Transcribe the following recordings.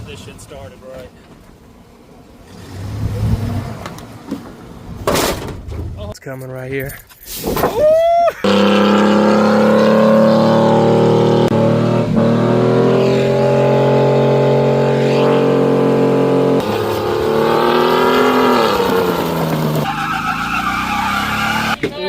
get this shit started right. Oh, it's coming right here.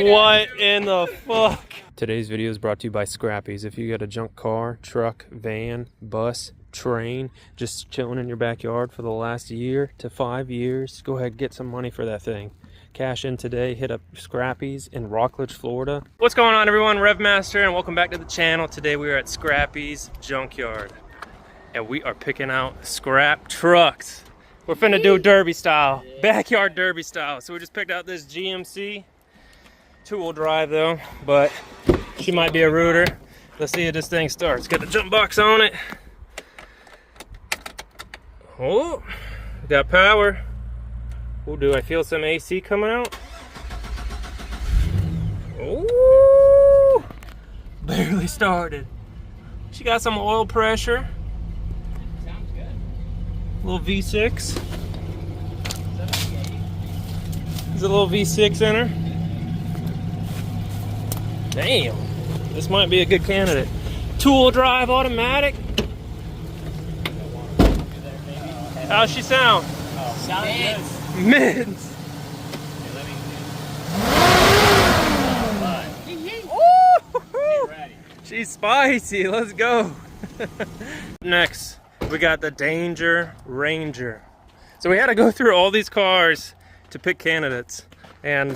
What in the fuck? Today's video is brought to you by Scrappies. If you got a junk car, truck, van, bus, train, just chilling in your backyard for the last year to 5 years, go ahead and get some money for that thing. Cash in today, hit up Scrappies in Rockledge, Florida. What's going on, everyone? Revmaster, and welcome back to the channel. Today we are at Scrappies Junkyard, and we are picking out scrap trucks. We're finna do derby style, backyard derby style. So we just picked out this GMC. Two-wheel drive though, but she might be a rooter. Let's see if this thing starts. Got the jump box on it. Oh, got power. Oh, do I feel some AC coming out? Oh, barely started. She got some oil pressure. Sounds good. Little V6. There's a little V6 in her. Damn, this might be a good candidate. Two-wheel drive automatic. How's she sound? Sounds good. Mints. She's spicy. Let's go. Next, we got the Danger Ranger. So we had to go through all these cars to pick candidates, and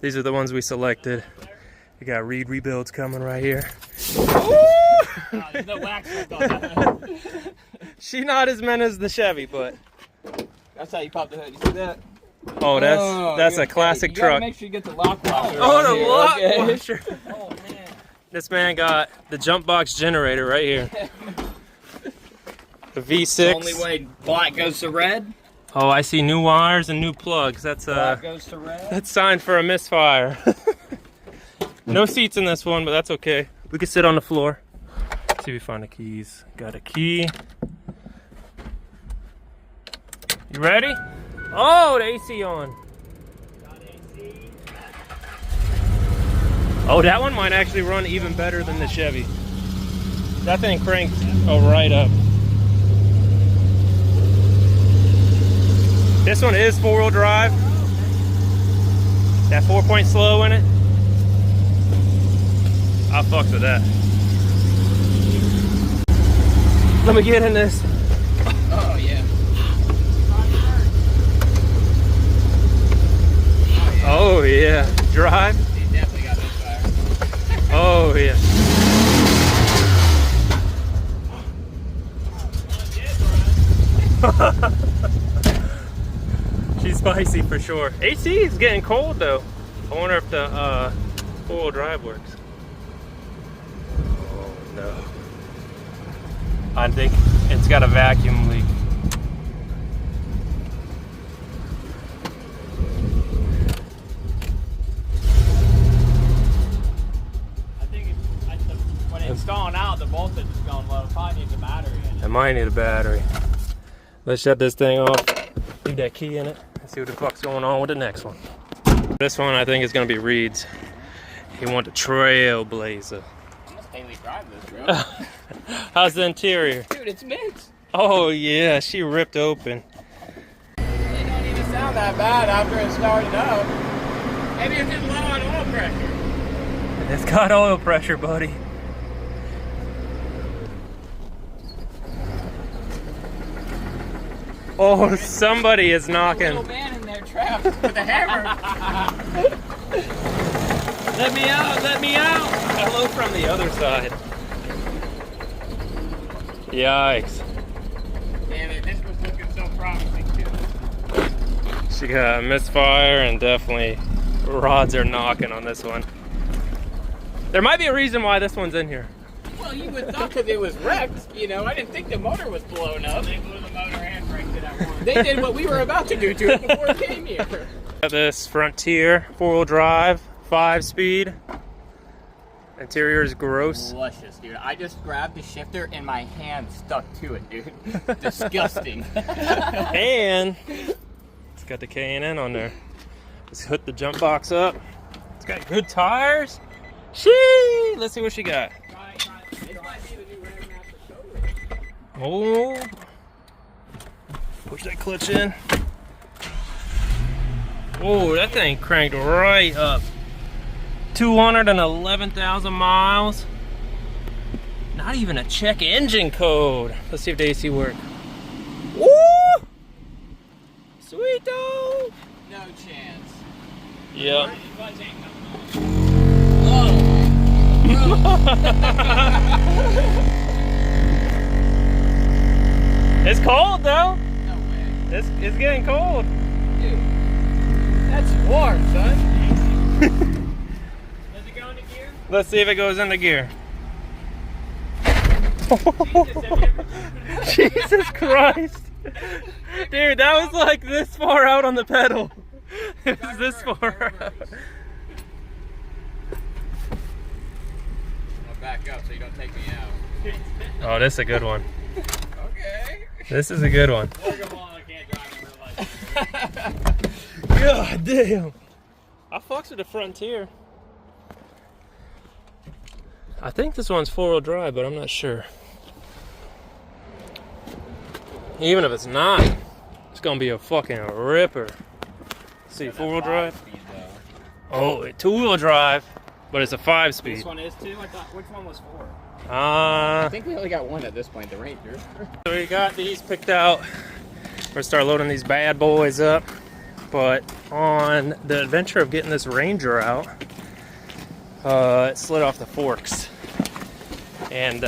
these are the ones we selected. You got Reed Rebuilds coming right here. There's no wax left on that. She not as meant as the Chevy, but That's how you pop the hood. You see that? oh, that's a classic you truck. Gotta make sure you get the lock washer. Oh, the here, lock okay? washer. Oh man. This man got the jump box generator right here. The V6. The only way black goes to red. Oh, I see new wires and new plugs. That's Black goes to red. that's sign for a misfire. No seats in this one, but that's okay. We can sit on the floor. See if we find the keys. Got a key. You ready? Oh, the AC on. Got AC. Oh, that one might actually run even better than the Chevy. That thing cranked right up. This one is four-wheel drive. That 4-point slow in it. I'll fuck with that. Let me get in this. Oh yeah. Oh yeah. Drive. He definitely got this fire. Oh yeah. She's spicy for sure. AC is getting cold though. I wonder if the four-wheel drive works. Oh no. I think it's got a vacuum leak. I think when it's gone out, the voltage is going low. Probably needs a battery in it. It might need a battery. Let's shut this thing off. Leave that key in it. Let's see what the fuck's going on with the next one. This one I think is gonna be Reed's. He wants a Trailblazer. I must daily drive this, bro. How's the interior? Dude, it's mint. Oh yeah, she ripped open. It don't even sound that bad after it started up. Maybe it's just low on oil pressure. It's got oil pressure, buddy. Oh, somebody is knocking. Little man in there trapped with a hammer. Let me out, let me out. Hello from the other side. Yikes. Damn it, this was looking so promising too. She got a misfire and definitely rods are knocking on this one. There might be a reason why this one's in here. Well, you would thought because it was wrecked, you know, I didn't think the motor was blown up. They blew the motor and braked it at once. They did what we were about to do to it before it came here. Got this Frontier 4-wheel drive, 5-speed. Interior is gross. Luscious, dude. I just grabbed the shifter and my hand stuck to it, dude. Disgusting. And it's got the K&N on there. Let's hook the jump box up. It's got good tires. Shee! Let's see what she got. Oh. Push that clutch in. Oh, that thing cranked right up. 211,000 miles. Not even a check engine code. Let's see if the AC works. Woo! Sweet though. No chance. Yeah. It's cold though. No way. It's getting cold. Dude, that's warm, son. Does it go into gear? Let's see if it goes into gear. Jesus Christ. Dude, that was like this far out on the pedal. It was this far out. I'll back up so you don't take me out. Oh, this is a good one. Okay. This is a good one. God damn. I fucks with the Frontier. I think this one's 4-wheel drive, but I'm not sure. Even if it's not, it's gonna be a fucking ripper. See, 4-wheel drive. Oh, 2-wheel drive, but it's a 5-speed. This one is too? I thought, which one was 4? I I think we only got one at this point, the Ranger. So we got these picked out. We're gonna start loading these bad boys up. But on the adventure of getting this Ranger out, it slid off the forks. And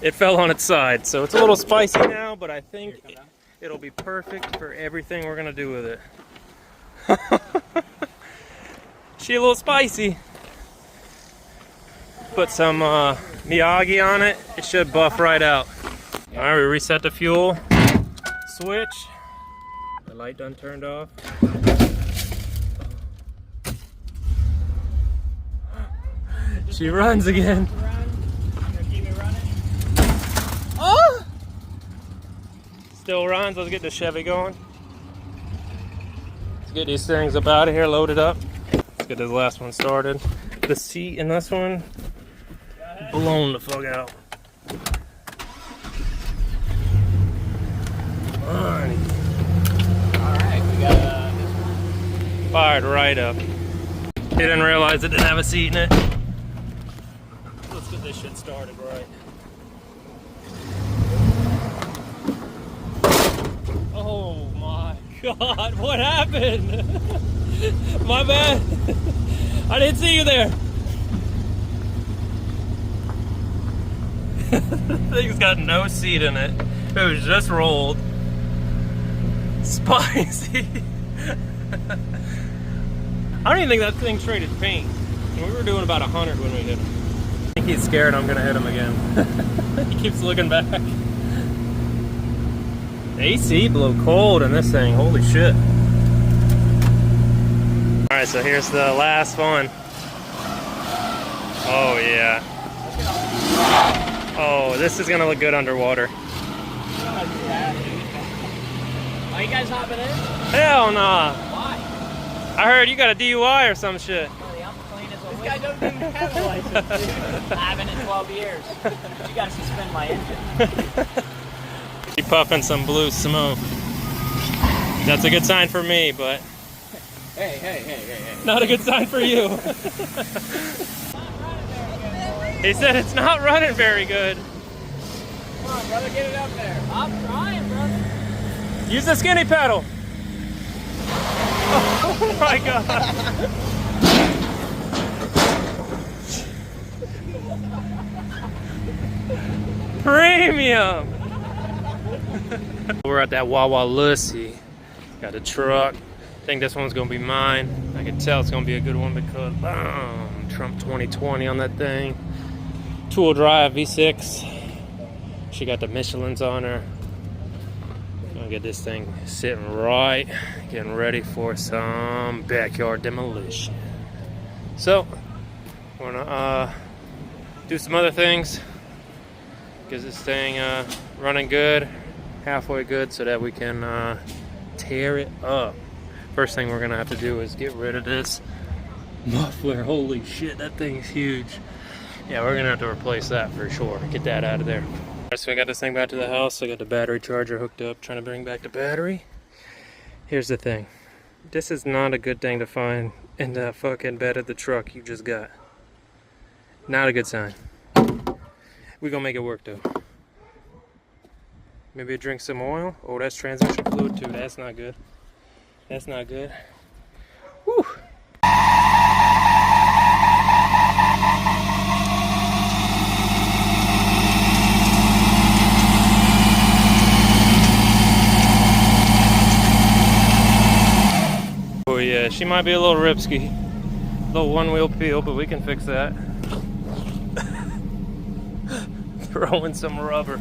it fell on its side. So it's a little spicy now, but I think it'll be perfect for everything we're gonna do with it. She a little spicy. Put some Miyagi on it. It should buff right out. All right, we reset the fuel switch. The light done turned off. She runs again. Oh! Still runs. Let's get the Chevy going. Let's get these things up out of here, loaded up. Let's get this last one started. The seat in this one blown the fuck out. Alright, we got this one. Fired right up. He didn't realize it didn't have a seat in it. Let's get this shit started right. Oh my God, what happened? My bad. I didn't see you there. Thing's got no seat in it. It was just rolled. Spicy. I don't even think that thing traded paint. We were doing about 100 when we hit him. I think he's scared I'm gonna hit him again. He keeps looking back. The AC blew cold in this thing, holy shit. Alright, so here's the last one. Oh yeah. Oh, this is gonna look good underwater. Are you guys hopping in? Hell nah. Why? I heard you got a DUI or some shit. Buddy, I'm clean as a This guy doesn't even have a license, dude. I haven't in 12 years. You gotta suspend my engine. Keep puffing some blue smoke. That's a good sign for me, but Hey. not a good sign for you. He said it's not running very good. Come on, brother, get it up there. I'm trying, brother. Use the skinny pedal. Oh my God. Premium. We're at that Wawa Lucy. Got a truck. I think this one's gonna be mine. I can tell it's gonna be a good one because Trump 2020 on that thing. 2-wheel drive V6. She got the Michelins on her. Gonna get this thing sitting right, getting ready for some backyard demolition. So We're gonna do some other things. Get this thing running good, halfway good, so that we can tear it up. First thing we're gonna have to do is get rid of this muffler. Holy shit, that thing's huge. Yeah, we're gonna have to replace that for sure. Get that out of there. So I got this thing back to the house. I got the battery charger hooked up, trying to bring back the battery. Here's the thing. This is not a good thing to find in that fucking bed of the truck you just got. Not a good sign. We're gonna make it work though. Maybe drink some oil. Oh, that's transmission fluid too. That's not good. That's not good. Whew. Oh yeah, she might be a little ripsky. A little one-wheel peel, but we can fix that. Throw in some rubber.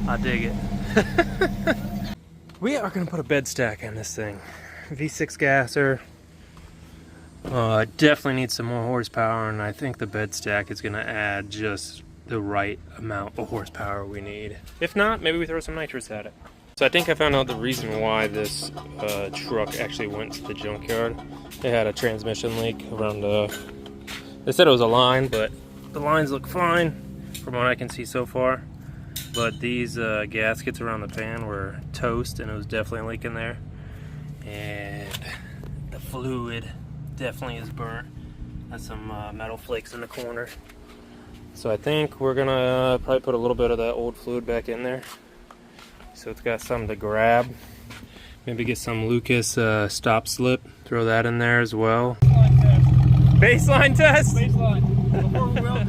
I dig it. We are gonna put a bed stack in this thing. V6 gasser. Definitely needs some more horsepower, and I think the bed stack is gonna add just the right amount of horsepower we need. If not, maybe we throw some nitrous at it. So I think I found out the reason why this truck actually went to the junkyard. They had a transmission leak around they said it was a line, but the lines look fine from what I can see so far. But these gaskets around the pan were toast, and it was definitely leaking there. And the fluid definitely is burnt. Has some metal flakes in the corner. So I think we're gonna probably put a little bit of that old fluid back in there, so it's got something to grab. Maybe get some Lucas stop slip, throw that in there as well. Baseline test? Baseline. Before we weld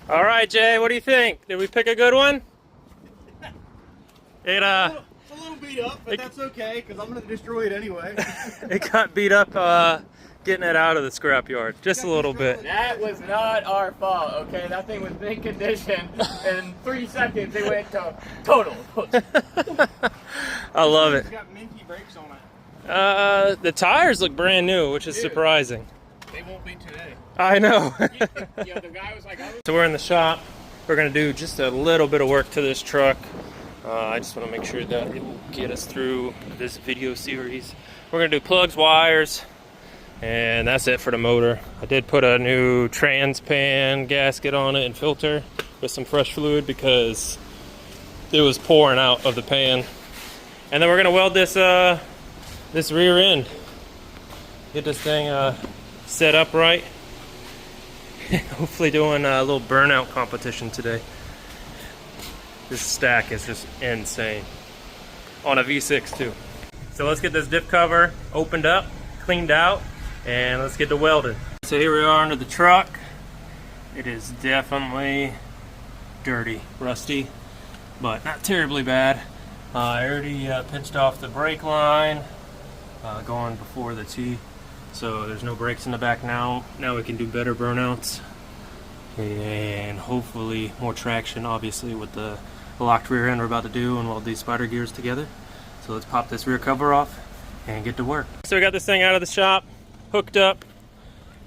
All right, Jay, what do you think? Did we pick a good one? It It's a little beat up, but that's okay, because I'm going to destroy it anyway. it got beat up getting it out of the scrapyard, just a little bit. That was not our fault, okay? That thing was in condition. In 3 seconds, it went to total. I love it. It's got minty brakes on it. The tires look brand new, which is surprising. They won't be today. I know. Yeah, the guy was like, So we're in the shop. We're gonna do just a little bit of work to this truck. I just want to make sure that it will get us through this video series. We're gonna do plugs, wires, and that's it for the motor. I did put a new trans pan gasket on it and filter with some fresh fluid because it was pouring out of the pan. And then we're gonna weld this this rear end. Get this thing set up right. Hopefully doing a little burnout competition today. This stack is just insane. On a V6 too. So let's get this diff cover opened up, cleaned out, and let's get to welding. So here we are under the truck. It is definitely dirty, rusty, but not terribly bad. I already pinched off the brake line going before the T. So there's no brakes in the back now. Now we can do better burnouts and hopefully more traction, obviously, with the locked rear end we're about to do and weld these spider gears together. So let's pop this rear cover off and get to work. So we got this thing out of the shop, hooked up,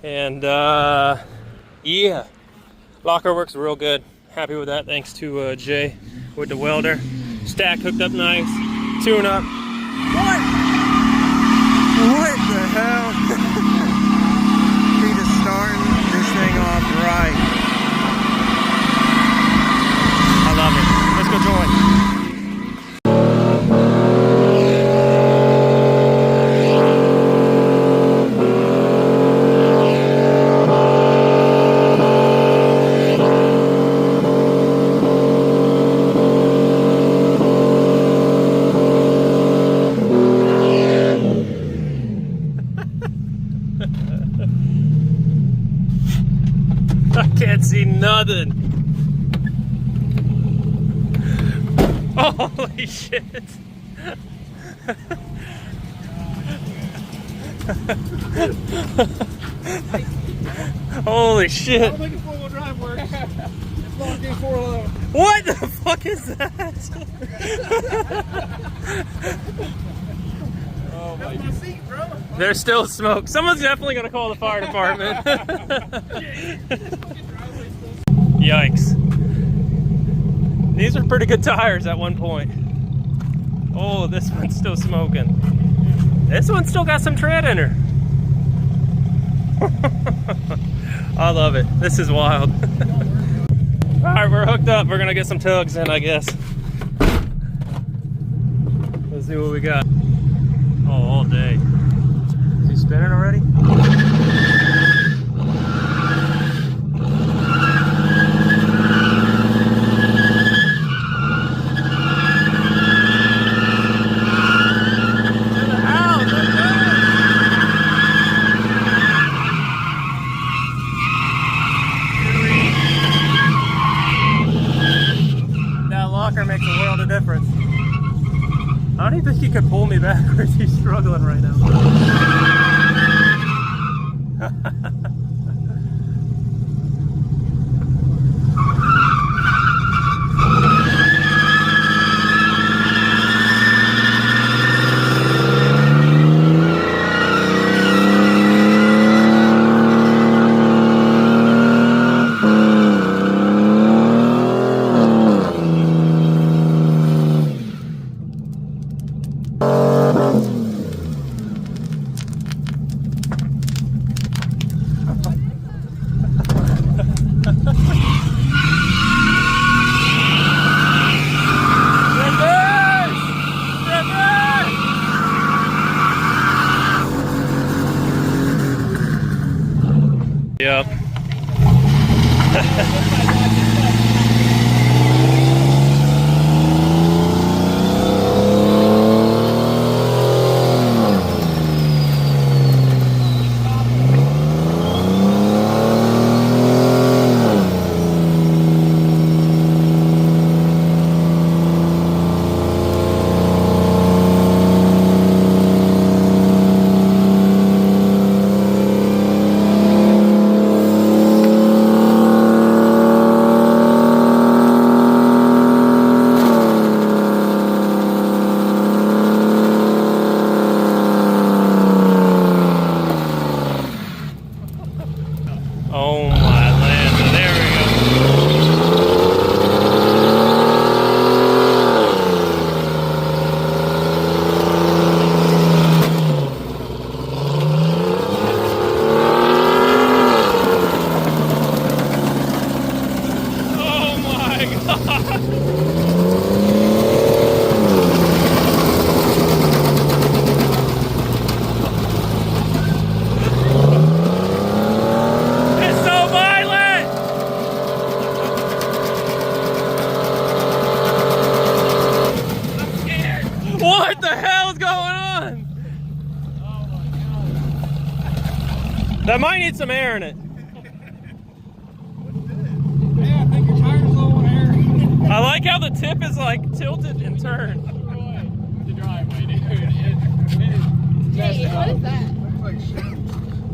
and yeah, locker works real good. Happy with that, thanks to Jay with the welder. Stack hooked up nice, tune up. What the hell? He just starting this thing off right. I love it. Let's go join. I can't see nothing. Holy shit. Holy shit. I don't think a four-wheel drive works. It's What the fuck is that? Oh my God. Seat, bro. There's still smoke. Someone's definitely gonna call the fire department. Yikes. These are pretty good tires at one point. Oh, this one's still smoking. This one's still got some tread in her. I love it. This is wild. All right, we're hooked up. We're gonna get some tugs in, I guess. Let's see what we got. Oh, all day. Is he spinning already? Makes a world of difference. I don't even think he could pull me backwards. He's struggling right now. Yep. Oh my land, there we go. Oh my God. What the hell is going on? Oh my God. That might need some air in it. Yeah, I think your tire's low on air. I like how the tip is like tilted and turned. The driveway, dude. Hey, what is that? Looks like shit.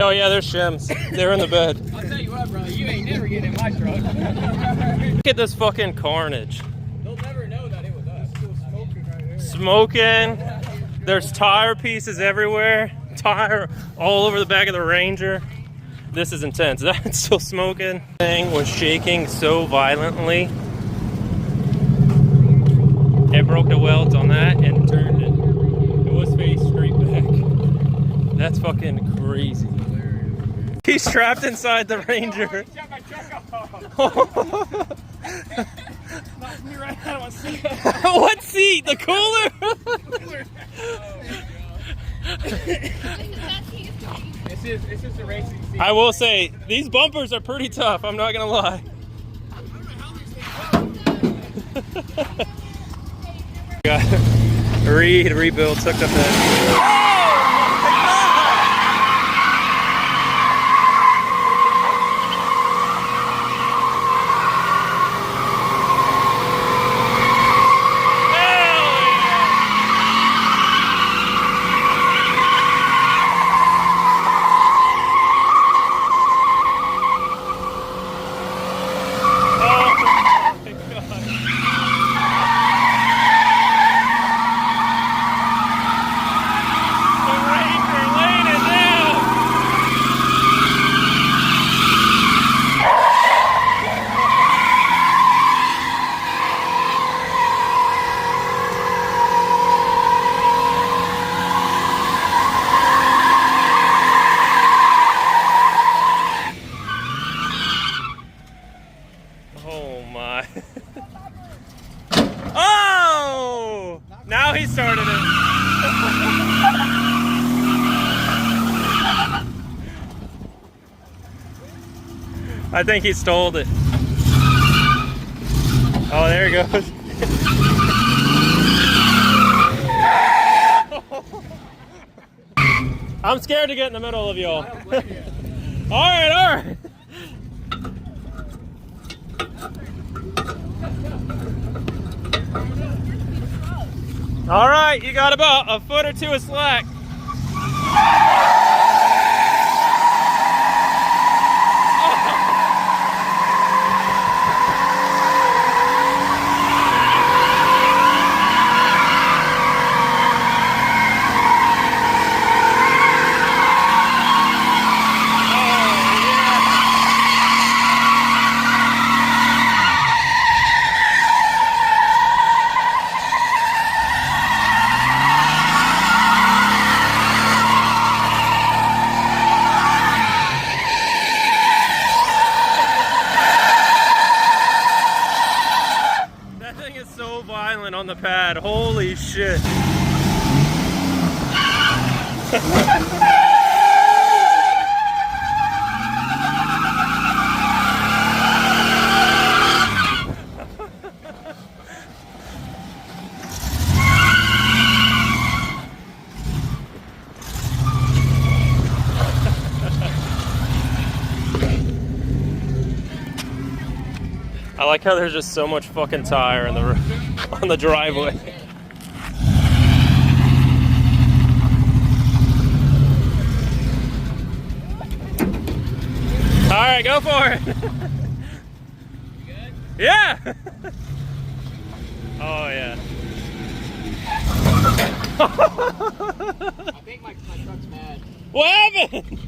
Oh yeah, there's shims. They're in the bed. I'll tell you what, brother, you ain't never getting in my truck. Look at this fucking carnage. They'll never know that it was us. Still smoking right here. Smoking. There's tire pieces everywhere. Tire all over the back of the Ranger. This is intense. That's still smoking. Thing was shaking so violently. It broke the welds on that and turned it. It was face straight back. That's fucking crazy. He's trapped inside the Ranger. Shut my truck off. Knocked me right out of my seat. What seat? The cooler? This is a racing seat. I will say, these bumpers are pretty tough. I'm not gonna lie. Got rebuild took up that. Oh. I think he stole it. Oh, there he goes. I'm scared to get in the middle of y'all. All right, all right. All right, you got about a foot or two of slack. On the pad, holy shit. I like how there's just so much fucking tire in on the driveway. All right, go for it. You good? Yeah. Oh yeah. I think my truck's mad. What happened?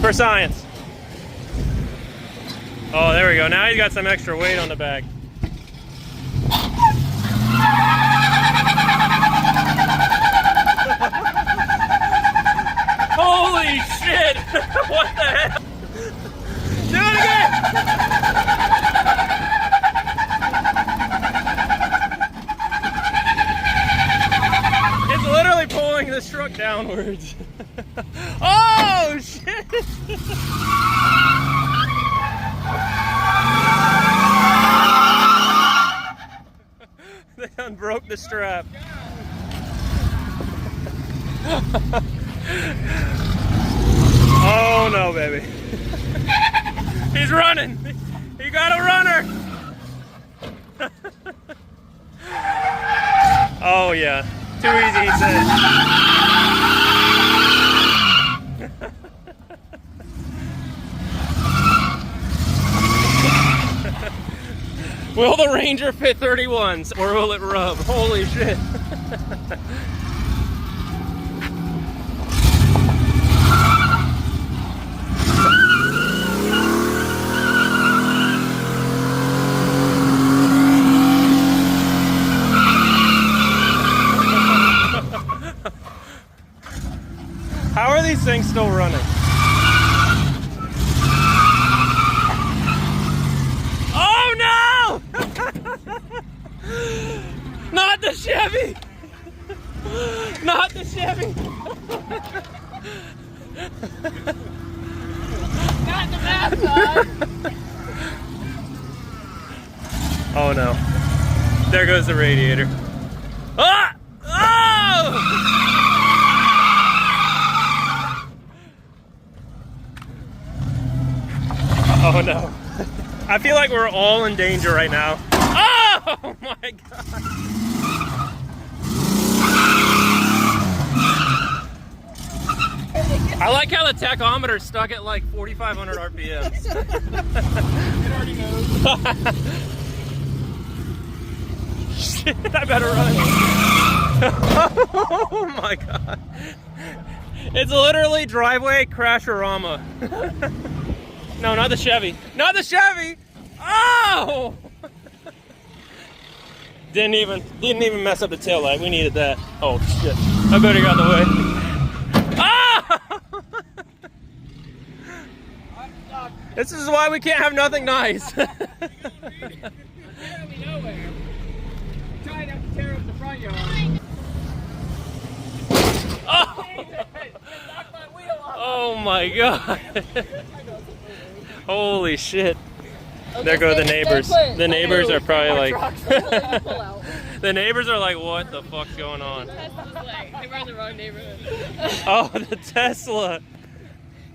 For science. Oh, there we go. Now he's got some extra weight on the back. Holy shit! What the hell? Do it again! It's literally pulling this truck downwards. Oh shit! They unbroke the strap. Oh no, baby. He's running. He got a runner. Oh yeah. Too easy, he said. Will the Ranger fit 31s or will it rub? Holy shit. How are these things still running? Oh no! Not the Chevy! Not the Chevy! Not the bad side! Oh no. There goes the radiator. Ah! Oh! Oh no. I feel like we're all in danger right now. Oh my god. I like how the tachometer's stuck at like 4,500 RPMs. It already knows. Shit, I better run. Oh my god. It's literally driveway crash-o-rama. No, not the Chevy. Not the Chevy! Oh! Didn't even mess up the taillight. We needed that. Oh shit. I better get out of the way. Ah! This is why we can't have nothing nice. You're going nowhere. Try not to tear up the front yard. Oh! Oh my god. Holy shit. There go the neighbors. The neighbors are probably like... The neighbors are like, what the fuck's going on? Tesla's like, we're in the wrong neighborhood. Oh, the Tesla.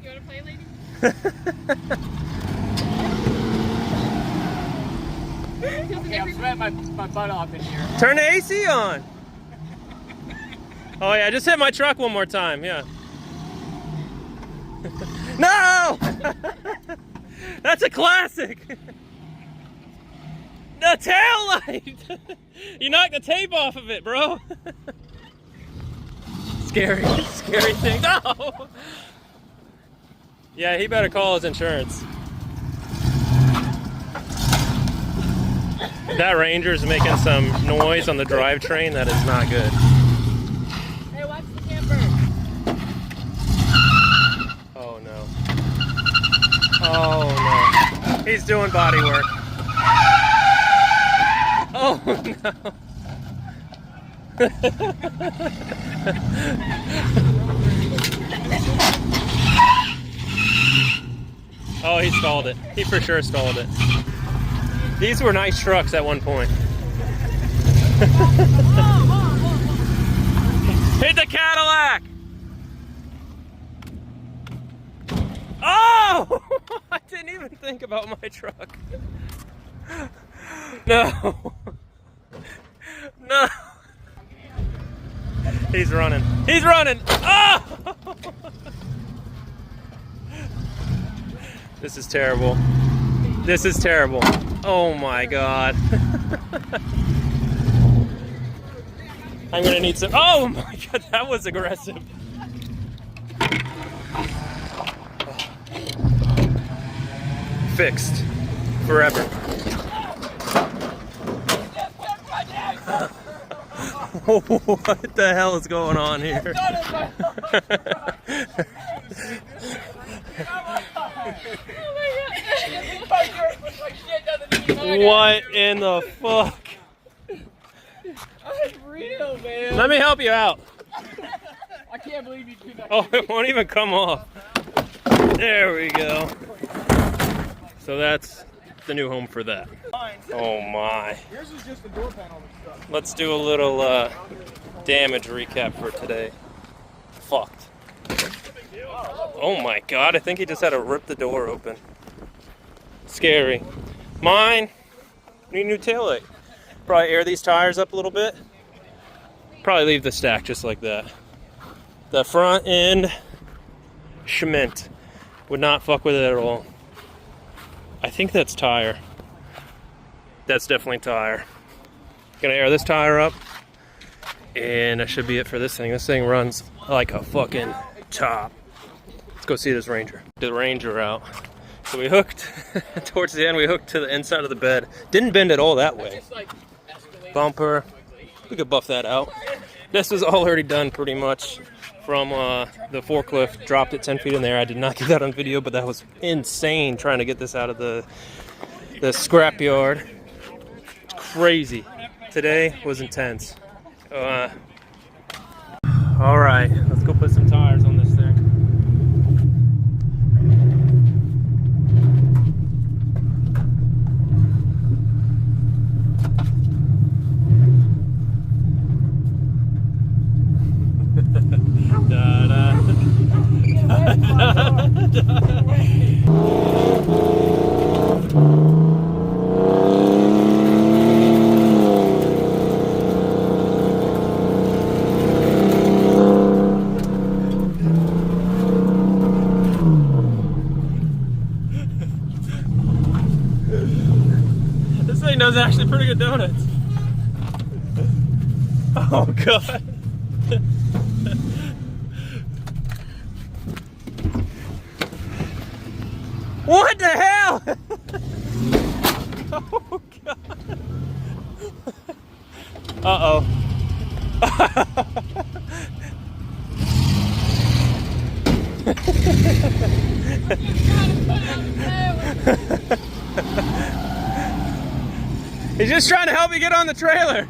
You want to play, lady? Okay, I'm sweating my butt off in here. Turn the AC on. Oh yeah, just hit my truck one more time, yeah. No! That's a classic. The tail light. You knocked the tape off of it, bro. Scary thing. No! Yeah, he better call his insurance. That Ranger's making some noise on the drivetrain. That is not good. Hey, watch the camper. Oh no. Oh no. He's doing body work. Oh no. Oh, he stalled it. He for sure stalled it. These were nice trucks at one point. Hit the Cadillac! Oh! I didn't even think about my truck. No. No. He's running. He's running! Oh! This is terrible. This is terrible. Oh my god. I'm gonna need some. Oh my god, that was aggressive. Fixed. Forever. What the hell is going on here? What in the fuck? Real, man. Let me help you out. I can't believe you did that. Oh, it won't even come off. There we go. So that's the new home for that. Oh my. Yours is just the door panel and stuff. Let's do a little damage recap for today. Fucked. Oh my god, I think he just had to rip the door open. Scary. Mine, need a new taillight. Probably air these tires up a little bit. Probably leave the stack just like that. The front end, cement. Would not fuck with it at all. I think that's tire. That's definitely tire. Gonna air this tire up. And that should be it for this thing. This thing runs like a fucking top. Let's go see this Ranger. The Ranger out. So we hooked, towards the end, we hooked to the inside of the bed. Didn't bend at all that way. Bumper, we could buff that out. This was all already done pretty much from the forklift. Dropped it 10 feet in there. I did not get that on video, but that was insane trying to get this out of the scrapyard. It's crazy. Today was intense. All right, let's go put some tires on this thing. This thing does actually pretty good donuts. Oh god. What the hell? Oh god. Uh-oh. He's just trying to help me get on the trailer.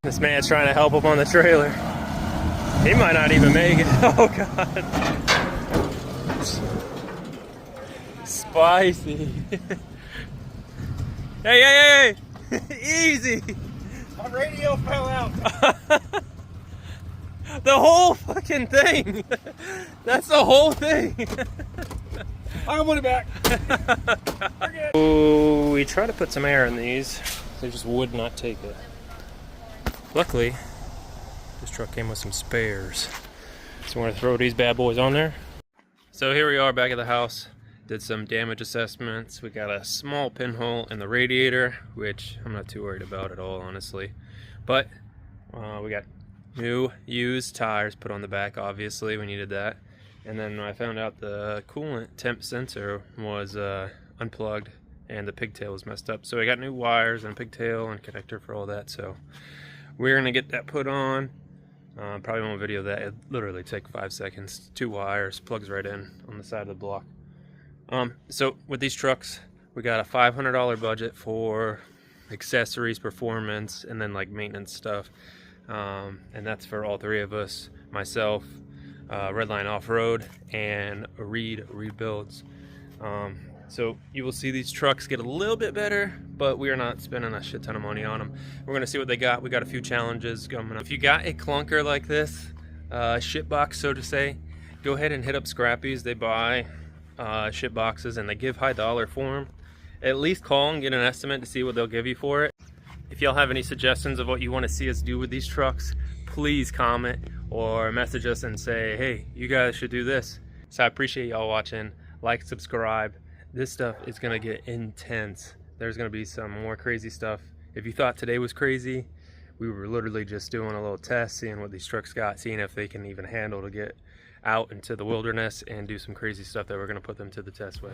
This man's trying to help him on the trailer. He might not even make it. Oh God. Spicy. Hey, easy. My radio fell out. The whole fucking thing. That's the whole thing. I want it back. Oh, we tried to put some air in these. They just would not take it. Luckily, this truck came with some spares. So we're gonna throw these bad boys on there. So here we are back at the house. Did some damage assessments. We got a small pinhole in the radiator, which I'm not too worried about at all, honestly. But we got new used tires put on the back, obviously we needed that. And then I found out the coolant temp sensor was unplugged and the pigtail was messed up. So we got new wires and pigtail and connector for all that. So we're gonna get that put on. Probably won't video that. It literally take 5 seconds. 2 wires, plugs right in on the side of the block. So with these trucks, we got a $500 budget for accessories, performance, and then like maintenance stuff. And that's for all 3 of us, myself, Redline Off-Road, and Reed Rebuilds. So you will see these trucks get a little bit better, but we are not spending a shit ton of money on them. We're gonna see what they got. We got a few challenges coming up. If you got a clunker like this, shit box so to say, go ahead and hit up Scrappy's. They buy shit boxes and they give high dollar for them. At least call and get an estimate to see what they'll give you for it. If y'all have any suggestions of what you want to see us do with these trucks, please comment or message us and say, hey, you guys should do this. So I appreciate y'all watching. Like, subscribe. This stuff is gonna get intense. There's gonna be some more crazy stuff. If you thought today was crazy, we were literally just doing a little test, seeing what these trucks got, seeing if they can even handle to get out into the wilderness and do some crazy stuff that we're gonna put them to the test with.